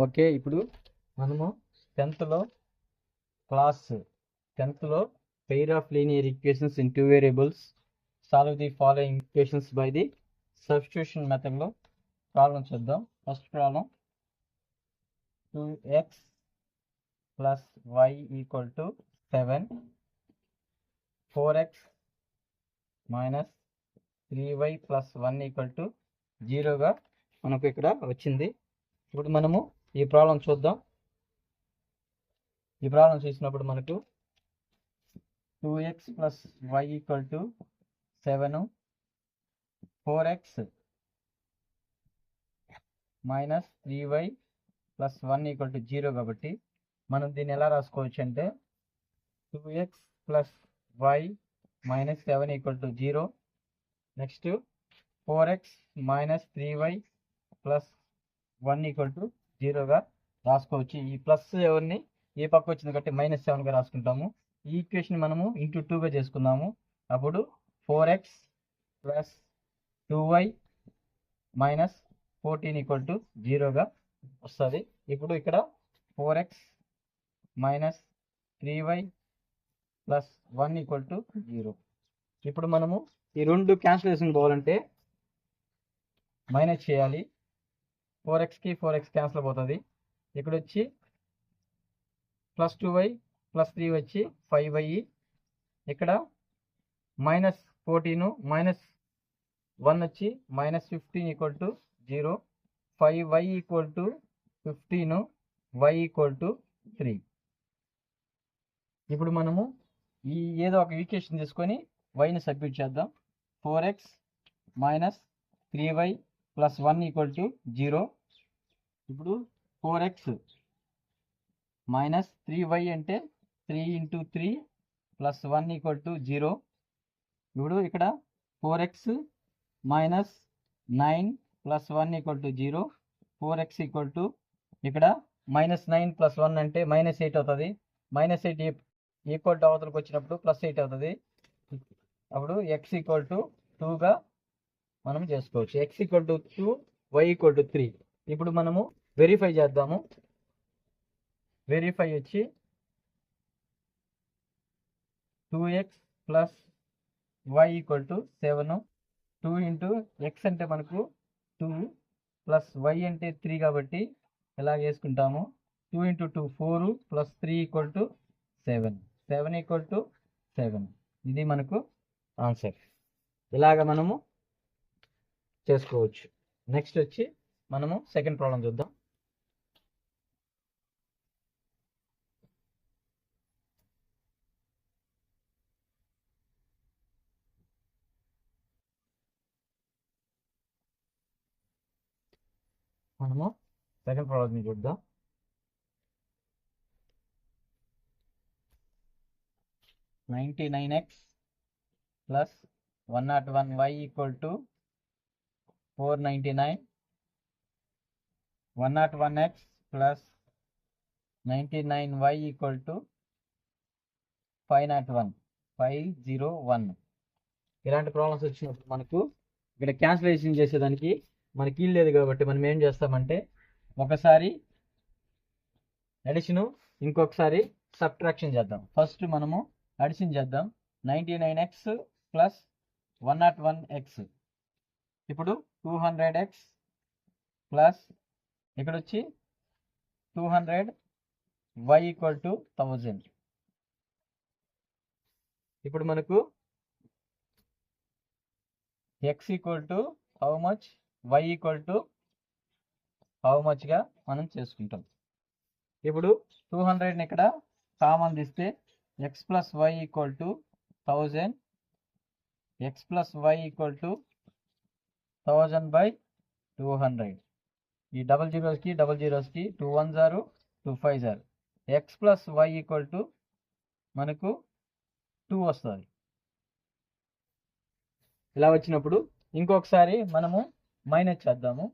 Okay, ఇప్పుడు మనము 10th class 10th pair of linear equations in two variables solve the following equations by the substitution మెథడ్లో problem చూద్దాం. First problem 2x plus y equal to 7, 4x minus 3y plus 1 equal to 0గా మనకు ఇక్కడ వచ్చింది. ఇప్పుడు మనము ఈ problem చూద్దాం. ఈ ప్రాబ్లం చూసినప్పుడు మనకు 2x plus y equal to 7, 4x minus 3y plus 1 equal to 0 కాబట్టి మనం దీన్ని ఎలా రాసుకోవచ్చు అంటే 2x plus y minus 7 equal to 0, next 4x minus 3y plus 1 equal to 0గా రాసుకోవచ్చు. ఈ ప్లస్ ఎవరిని ఏ పక్క వచ్చింది కాబట్టి -7గా రాసుకుంటాము. ఈ ఈక్వేషన్ మనము ఇంటూ 2గా చేసుకుందాము. అప్పుడు 4x plus 2y minus 14 equal to 0గా వస్తుంది. ఇప్పుడు ఇక్కడ 4x minus 3y plus 1 equal to 0. ఇప్పుడు మనము ఈ రెండు క్యాన్సిలేషన్ పోవాలంటే మైనస్ చేయాలి. 4xకి 4x క్యాన్సిల్ అవుతుంది. ఇక్కడ వచ్చి ప్లస్ 2y ప్లస్ 3 వచ్చి 5y, ఇక్కడ మైనస్ 14 మైనస్ 1 వచ్చి minus 15 equal to 0, 5y equal to 15, y equal to 3. ఇప్పుడు మనము ఈ ఏదో ఒక ఈక్వేషన్ తీసుకొని వైని సబ్స్టిట్యూట్ చేద్దాం. 4x minus 3y plus 1 equal to 0. ఇప్పుడు 4x మైనస్ 3y అంటే 3 ఇంటూ 3 ప్లస్ 1 ఈక్వల్ టు 0. ఇప్పుడు ఇక్కడ 4x minus 9 plus 1 equal to 0, 4x equal to ఇక్కడ -9 ప్లస్ 1 అంటే -8 అవుతుంది. -8 ఈక్వల్ టు అవతలకు వచ్చినప్పుడు +8 అవుతుంది. అప్పుడు x ఈక్వల్ టు 2గా మనం చేసుకోవచ్చు. x equal to 2, y equal to 3. ఇప్పుడు మనము వెరిఫై చేద్దాము. వెరిఫై వచ్చి 2x plus y equal to 7, 2 into x అంటే మనకు 2 ప్లస్ y అంటే 3 కాబట్టి ఎలా చేసుకుంటాము. 2 into 2 4 plus 3 equal to 7, 7 equal to 7. ఇది మనకు ఆన్సర్. ఇలాగ మనము చేసుకోవచ్చు. నెక్స్ట్ వచ్చి మనము సెకండ్ ప్రాబ్లం చూద్దాం. మనము సెకండ్ ప్రాబ్లం చూద్దాం. 99x plus 101y equal to 499, 101x plus 99y equal to 501. ఇలాంటి ప్రాబ్లమ్స్ వచ్చినప్పుడు మనకు ఇక్కడ క్యాన్సిలేషన్ చేసేదానికి మనకి వీలు లేదు కాబట్టి మనం ఏం చేస్తామంటే ఒకసారి అడిషన్ ఇంకొకసారి సబ్ట్రాక్షన్ చేద్దాం. ఫస్ట్ మనము అడిషన్ చేద్దాం. 99x ప్లస్ 101x, ఇప్పుడు 200x ప్లస్ ఇక్కడ వచ్చి 200y ఈక్వల్ టు 1000. ఇప్పుడు మనకు x equal to how much, y equal to how మచ్గా మనం చేసుకుంటాం. ఇప్పుడు 200ని ఇక్కడ కామన్ తీస్తే x plus y equal to 1000, x plus y equal to 1000 by 200. ఈ డబల్ జీరోస్కి 2 1s are 2 5s are. x plus y equal to మనకు 2 వస్తుంది. ఇలా వచ్చినప్పుడు ఇంకొకసారి మనము మైనస్ చేద్దాము.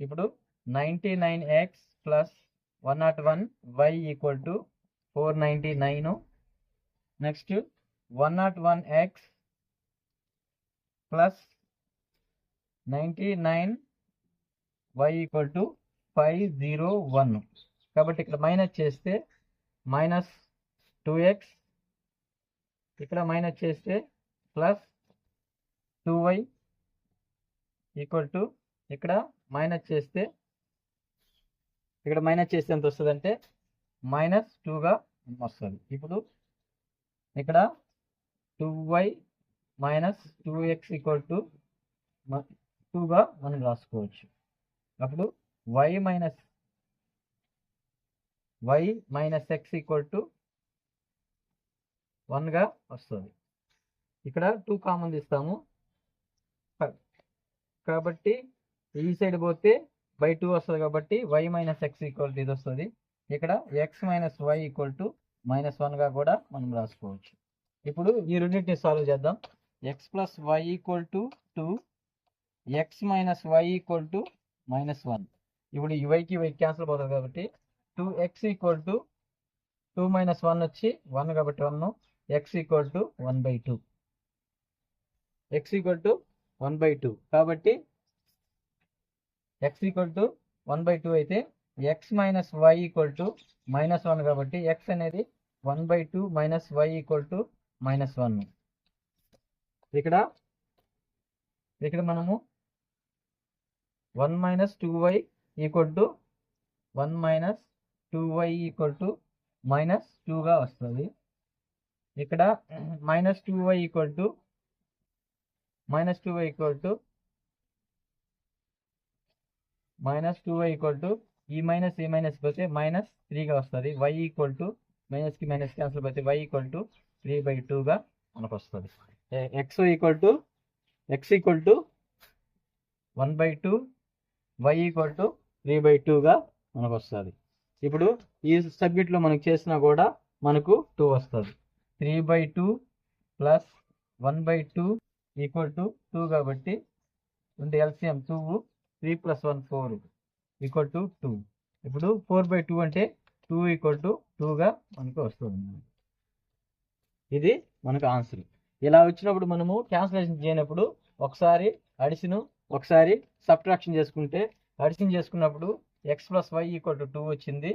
ఇప్పుడు 99x plus 101y equal to 499, next 101x plus 99y equal to 501. కాబట్టి ఇక్కడ మైనస్ చేస్తే మైనస్ 2x, ఇక్కడ మైనస్ చేస్తే ప్లస్ 2y ఈక్వల్ టు ఇక్కడ మైనస్ చేస్తే ఎంత వస్తుంది అంటే -2గా వస్తుంది. ఇప్పుడు ఇక్కడ 2y minus 2x equal to 2గా మనం రాసుకోవచ్చు. అప్పుడు y minus x equal to 1గా వస్తుంది. ఇక్కడ 2 కామన్ తీస్తాము కాబట్టి ఈ సైడ్ పోతే బై 2 వస్తుంది కాబట్టి y minus x equal to ఇది వస్తుంది. ఇక్కడ x minus y equal to -1గా కూడా మనం రాసుకోవచ్చు. ఇప్పుడు ఈ రెండింటిని సాల్వ్ చేద్దాం. x plus y equal to 2, x minus y equal to -1. ఇప్పుడు ఈ వైకి క్యాన్సిల్ పోతుంది కాబట్టి 2x ఈక్వల్ టు 2 మైనస్ 1 వచ్చి 1 కాబట్టి 1, x equal to 1/2. x equal to 1/2 కాబట్టి x ఈక్వల్ టు 1/2 అయితే x minus y equal to -1 కాబట్టి x అనేది 1/2 మైనస్ వై ఈక్వల్ టు -1. ఇక్కడ మనము 1 మైనస్ 2y ఈక్వల్ టు -2గా వస్తుంది. ఇక్కడ -2y ఈక్వల్ టు ఈ మైనస్ పోతే -3గా వస్తుంది. y ఈక్వల్ టు మైనస్కి మైనస్ క్యాన్సిల్ పోతే y ఈక్వల్ టు 3/2గా మనకు వస్తుంది. x equal to 1/2, y equal to 3/2గా మనకు వస్తుంది. ఇప్పుడు ఈ సబ్జెక్ట్లో మనకు చేసినా కూడా మనకు 2 వస్తుంది. 3/2 ప్లస్ 1/2 ఈక్వల్ టు 2 కాబట్టి ఎల్సిఎం 2, 3 + 1 4 ఈక్వల్ టు 2. ఇప్పుడు 4/2 అంటే 2 ఈక్వల్ టు 2గా మనకు వస్తుంది. ఇది మనకు ఆన్సర్. ఇలా వచ్చినప్పుడు మనము క్యాన్సిలేషన్ చేయనప్పుడు ఒకసారి అడిషన్ ఒకసారి సబ్ట్రాక్షన్ చేసుకుంటే అడిషన్ చేసుకున్నప్పుడు x + y ఈక్వల్ టు 2 వచ్చింది.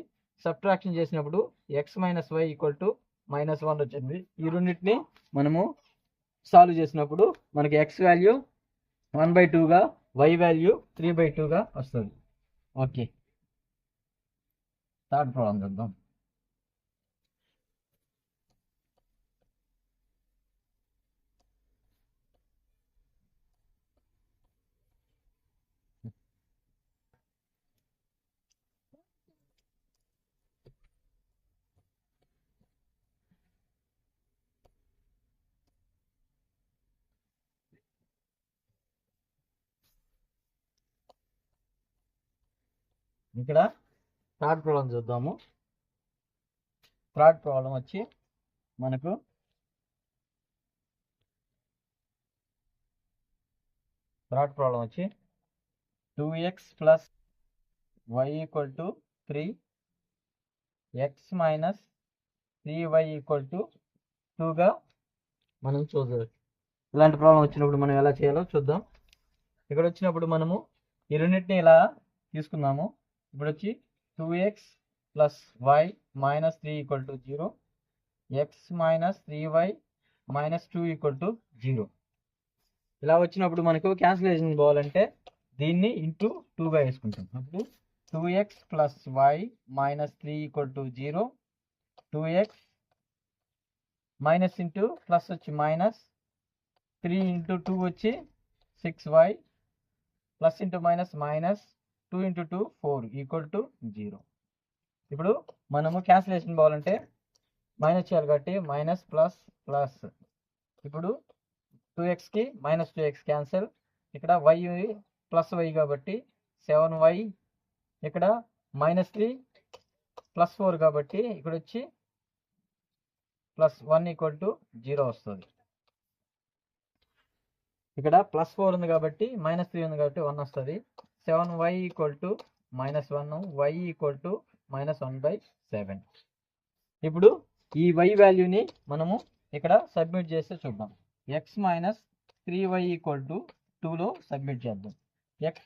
సబ్ట్రాక్షన్ చేసినప్పుడు x minus y equal to -1 వచ్చింది. ఈ రెండింటిని మనము సాల్వ్ చేసినప్పుడు మనకి x వాల్యూ 1/2గా y వాల్యూ 3/2గా వస్తుంది. ఓకే, థర్డ్ ప్రాబ్లం చూద్దాం. ఇక్కడ థర్డ్ ప్రాబ్లం చూద్దాము. థర్డ్ ప్రాబ్లం వచ్చి మనకు థర్డ్ ప్రాబ్లం వచ్చి 2x + y equal to 3, x minus 3y equal to 2గా మనం చూద్దాం. ఇలాంటి ప్రాబ్లం వచ్చినప్పుడు మనం ఎలా చేయాలో చూద్దాం. ఇక్కడ వచ్చినప్పుడు మనము ఈ రెండింటిని ఇలా తీసుకున్నాము. ఇప్పుడు వచ్చి 2x + y - 3 equal to 0, x minus 3y - 2 equal to 0. ఇలా వచ్చినప్పుడు మనకు క్యాన్సిలేషన్ పోవాలంటే దీన్ని ఇంటూ 2గా వేసుకుంటాం. అప్పుడు 2x + y - 3 equal to 0, 2x minus into plus వచ్చి -3 × 2 వచ్చి 6y plus into -2 × 2 4 equal to 0. ఇప్పుడు మనము క్యాన్సిలేషన్ పోవాలంటే మైనస్ చేయాలి కాబట్టి మైనస్ ప్లస్ ప్లస్. ఇప్పుడు 2xకి -2x క్యాన్సిల్. ఇక్కడ y + y కాబట్టి 7y. ఇక్కడ -3 + 4 కాబట్టి ఇక్కడ వచ్చి +1 ఈక్వల్ టు 0 వస్తుంది. ఇక్కడ +4 ఉంది కాబట్టి -3 ఉంది కాబట్టి 1 వస్తుంది. 7y equal to -1, y equal to -1/7. ఇప్పుడు ఈ y వాల్యూని మనము ఇక్కడ సబ్మిట్ చేస్తే చూద్దాం. x minus 3y equal to 2లో సబ్మిట్ చేద్దాం. x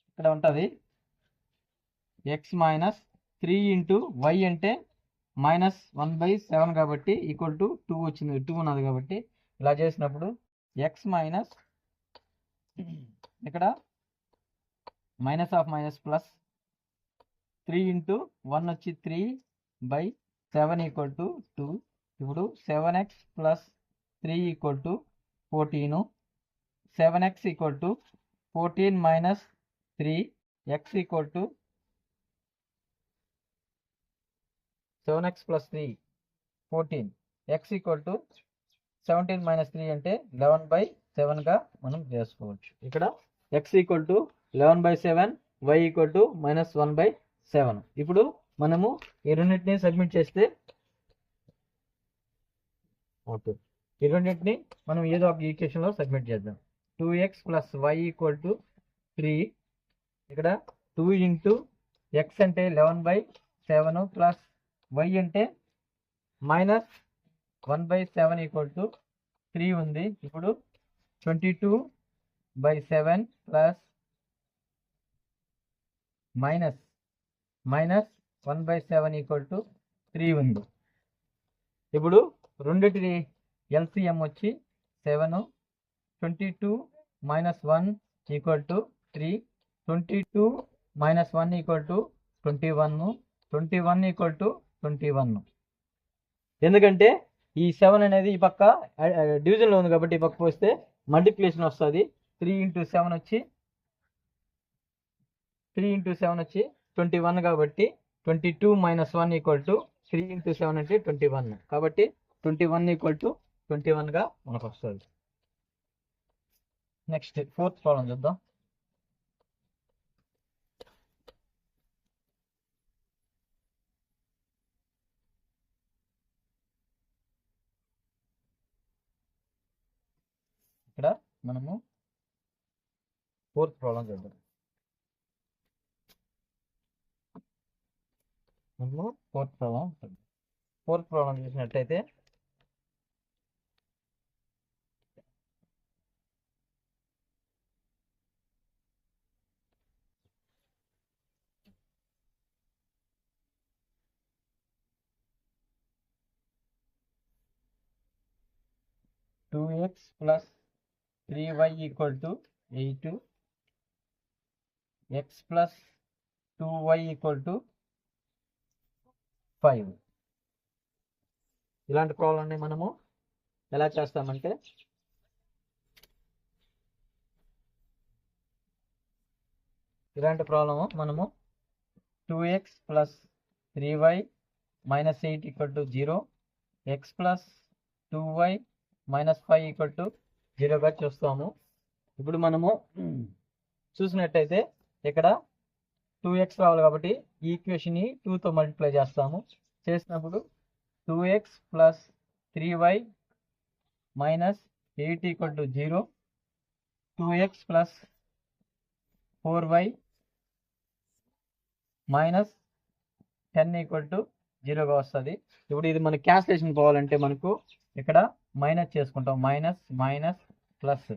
ఇక్కడ ఉంటుంది, ఎక్స్ మైనస్ 3 ఇంటూ వై అంటే -1/7 కాబట్టి ఈక్వల్ టు 2 వచ్చింది, 2 ఉన్నది కాబట్టి ఇలా చేసినప్పుడు ఎక్స్ మైనస్ ఇక్కడ minus of minus plus 3 into 1 వచ్చి 3/7 ఈక్వల్ టు 2. ఇప్పుడు 7x plus 3 equal to 14. 7x equal to 14 minus 3, x equal to 7x plus 3 14, x equal to 17 minus 3 అంటే 11/7గా మనం చేసుకోవచ్చు. ఇక్కడ x equal to 11/7, y equal to -1/7. ఇప్పుడు మనము ఈ రెండింటిని సబ్మిట్ చేస్తే ఓకే, ఈ రెండింటిని మనం ఏదో ఒక ఈక్వేషన్లో సబ్మిట్ చేద్దాం. 2x plus y equal to 3. ఇక్కడ 2 ఇంటూ ఎక్స్ అంటే 11/7 ప్లస్ వై అంటే -1/7 ఈక్వల్ టు 3 ఉంది. ఇప్పుడు 22/7 ప్లస్ -1/7 ఈక్వల్ టు 3 ఉంది. ఇప్పుడు రెండింటిని ఎల్సిఎం వచ్చి 7. 22 minus 1 equal to 3. 22 minus 1 equal to 21. 21 equal to 21. ఎందుకంటే ఈ 7 అనేది ఈ పక్క డివిజన్లో ఉంది కాబట్టి ఈ పక్క పోస్తే మల్టిప్లికేషన్ వస్తుంది. 3 ఇంటూ 7 వచ్చి 21 కాబట్టి 22 మైనస్ 1 ఈక్వల్ టు 3 ఇంటూ 7 అంటే 21. కాబట్టి 21 ఈక్వల్ టు 21గా మనకు వస్తుంది. నెక్స్ట్ 4th ప్రాబ్లం చూద్దాం. ఇక్కడ మనము 4th ప్రాబ్లం చూద్దాం. మనము 4th ప్రాబ్లం చూసినట్లయితే (2x plus 3y equal to 8), x plus 2y equal to 5. ఇలాంటి ప్రాబ్లంని మనము ఎలా చేస్తామంటే ఇలాంటి ప్రాబ్లము మనము 2x plus 3y minus 8 equal to 0, x plus 2y minus 5 equal to 0గా చూస్తాము. ఇప్పుడు మనము చూసినట్టయితే ఇక్కడ 2x రావాలి కాబట్టి ఈ ఈక్వేషన్ని 2తో మల్టిప్లై చేస్తాము. చేసినప్పుడు 2x plus 3y minus 8 equal to 0, 2x plus 4y minus 10 equal to 0గా వస్తుంది. ఇప్పుడు ఇది మన క్యాన్సిలేషన్ పోవాలంటే మనకు ఇక్కడ మైనస్ చేసుకుంటాం. మైనస్ ప్లస్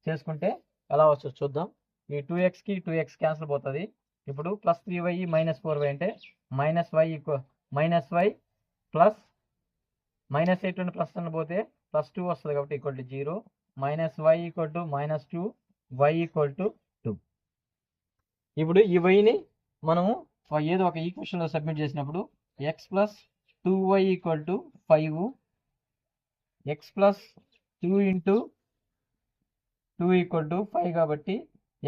చేసుకుంటే ఎలా వస్తుంది చూద్దాం. ఈ 2xకి 2x క్యాన్సిల్ పోతుంది. ఇప్పుడు ప్లస్ 3y మైనస్ 4y అంటే -y ప్లస్ -8 నుండి ప్లస్ అని పోతే +2 వస్తుంది కాబట్టి equal to 0. -y equal to -2, y equal to 2. ఇప్పుడు ఈ వైని మనము ఏదో ఒక ఈక్వేషన్లో సబ్మిట్ చేసినప్పుడు x plus 2y equal to 5, x plus 2 into 2 equal to 5 కాబట్టి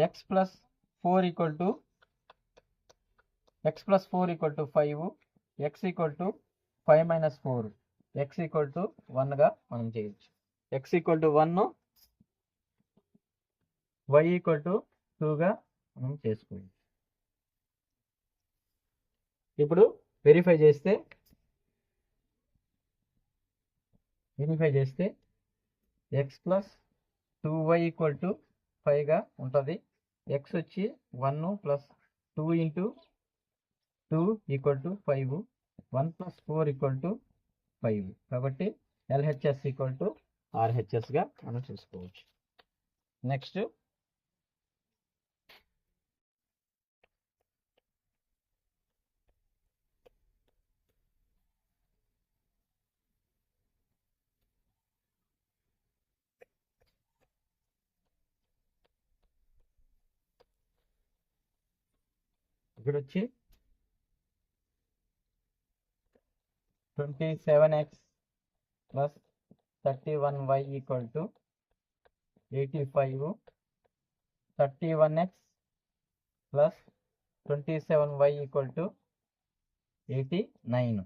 x plus 4 equal to 5, x equal to 5 minus 4, x equal to 1గా మనం చేయొచ్చు. x equal to 1, y equal to 2గా మనం చేసుకోవచ్చు. ఇప్పుడు వెరిఫై చేస్తే x plus 2y equal to 5గా ఉంటుంది. x వచ్చి 1 plus 2 into 2 equal to 5, 1 plus 4 equal to 5 కాబట్టి LHS ఈక్వల్ టు RHSగా మనం చూసుకోవచ్చు. నెక్స్ట్ ఇక్కడ వచ్చి 27x plus 31y equal to 85. 31x plus 27y equal to 89.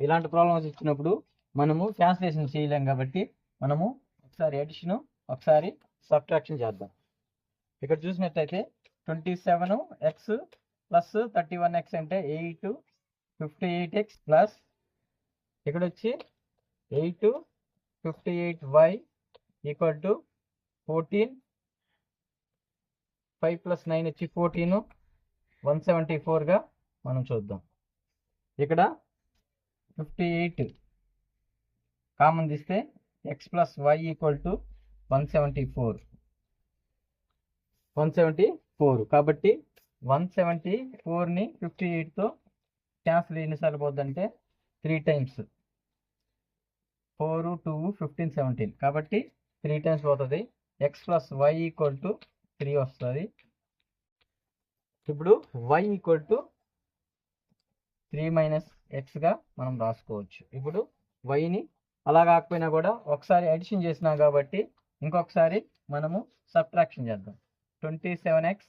ఇలాంటి ప్రాబ్లమ్స్ ఇచ్చినప్పుడు మనము క్యాన్సిలేషన్ చేయలేం కాబట్టి మనము ఒకసారి అడిషన్ ఒకసారి సబ్ట్రాక్షన్ చేద్దాం. ఇక్కడ చూసినట్లయితే 27x ప్లస్ 31x అంటే 8 58x ప్లస్ ఇక్కడ వచ్చి 8 58y ఈక్వల్ టు 14 5 ప్లస్ 9 వచ్చి 14 174గా మనం చూద్దాం. ఇక్కడ 58 కామన్ తీస్తే x plus y equal to 174 కాబట్టి 174ని 58తో క్యాన్సిల్ ఎన్నిసార్లు పోద్దంటే 3 టైమ్స్ 4 2 15 17 కాబట్టి 3 టైమ్స్ పోతుంది. x plus y equal to 3 వస్తుంది. ఇప్పుడు y ఈక్వల్ టు 3 మైనస్ ఎక్స్గా మనం రాసుకోవచ్చు. ఇప్పుడు వైని అలా కాకపోయినా కూడా ఒకసారి అడిషన్ చేసినాం కాబట్టి ఇంకొకసారి మనము సబ్ట్రాక్షన్ చేద్దాం. 27x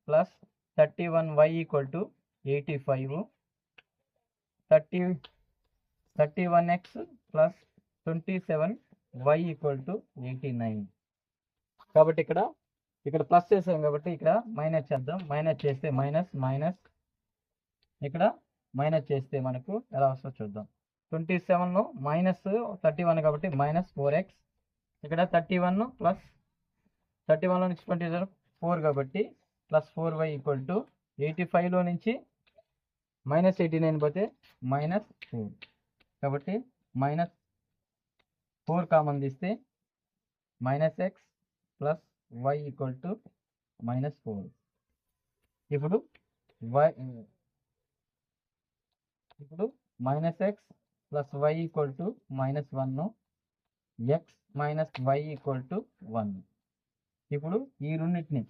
plus 31y equal to 85 31x plus 27y equal to 89. కాబట్టి ఇక్కడ ప్లస్ చేసాం కాబట్టి ఇక్కడ మైనస్ చేద్దాం. మైనస్ చేస్తే మైనస్ ఇక్కడ మైనస్ చేస్తే మనకు ఎలా వస్తుందో చూద్దాం. 27 మైనస్ 31 కాబట్టి మైనస్ 4x. ఇక్కడ 31 ప్లస్ 31లో నుంచి 27 4 కాబట్టి ప్లస్ 4y ఈక్వల్ టు 85లో నుంచి మైనస్ 89 పోతే మైనస్ 4 కాబట్టి మైనస్ 4 కామన్ తీస్తే minus x plus y equal to minus 4. ఇప్పుడు minus x plus y equal to minus 1 x minus y equal to 1. ఇప్పుడు ఈ రెండింటిని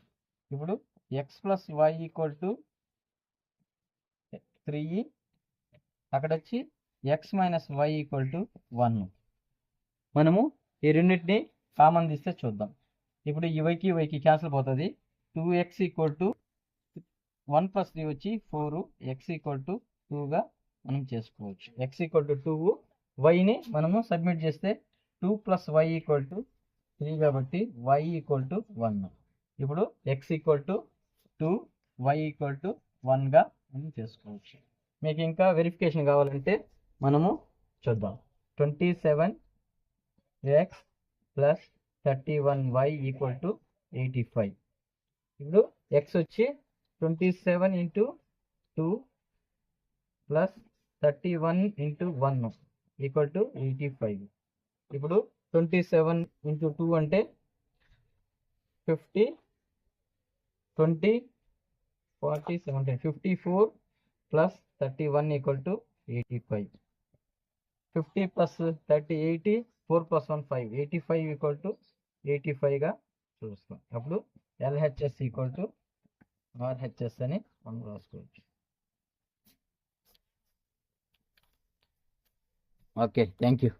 ఇప్పుడు x plus y equal to 3 అక్కడ వచ్చి x minus y equal to 1. మనము ఈ రెండింటిని కామన్ తీస్తే చూద్దాం. ఇప్పుడు ఈ వైకి క్యాన్సిల్ పోతుంది. 2x ఈక్వల్ టు 1 ప్లస్ 3 వచ్చి 4 ఎక్స్ ఈక్వల్ టు 2గా మనం చేసుకోవచ్చు. ఎక్స్ ఈక్వల్ టు 2 వైని మనము సబ్మిట్ చేస్తే 2 ప్లస్ వై ఈక్వల్ టు 3 కాబట్టి వై ఈక్వల్ టు 1. ఇప్పుడు x equal to 2 y equal to 1గా మనం చేసుకోవచ్చు. మీకు ఇంకా వెరిఫికేషన్ కావాలంటే మనము చూద్దాం. 27x plus 31y equal to 85. ఇప్పుడు ఎక్స్ వచ్చి 27 into 2 plus 31 into 1 equal to 85. ఇప్పుడు 27 ఇంటూ 2 అంటే 50 20 40 17 54 plus 31 equal to 85. 50 plus 30 80 4 plus 1 5 85 equal to 85గా చూస్తాం. అప్పుడు LHS ఈక్వల్ టు RHS అని మనం రాసుకోవచ్చు. Okay, thank you.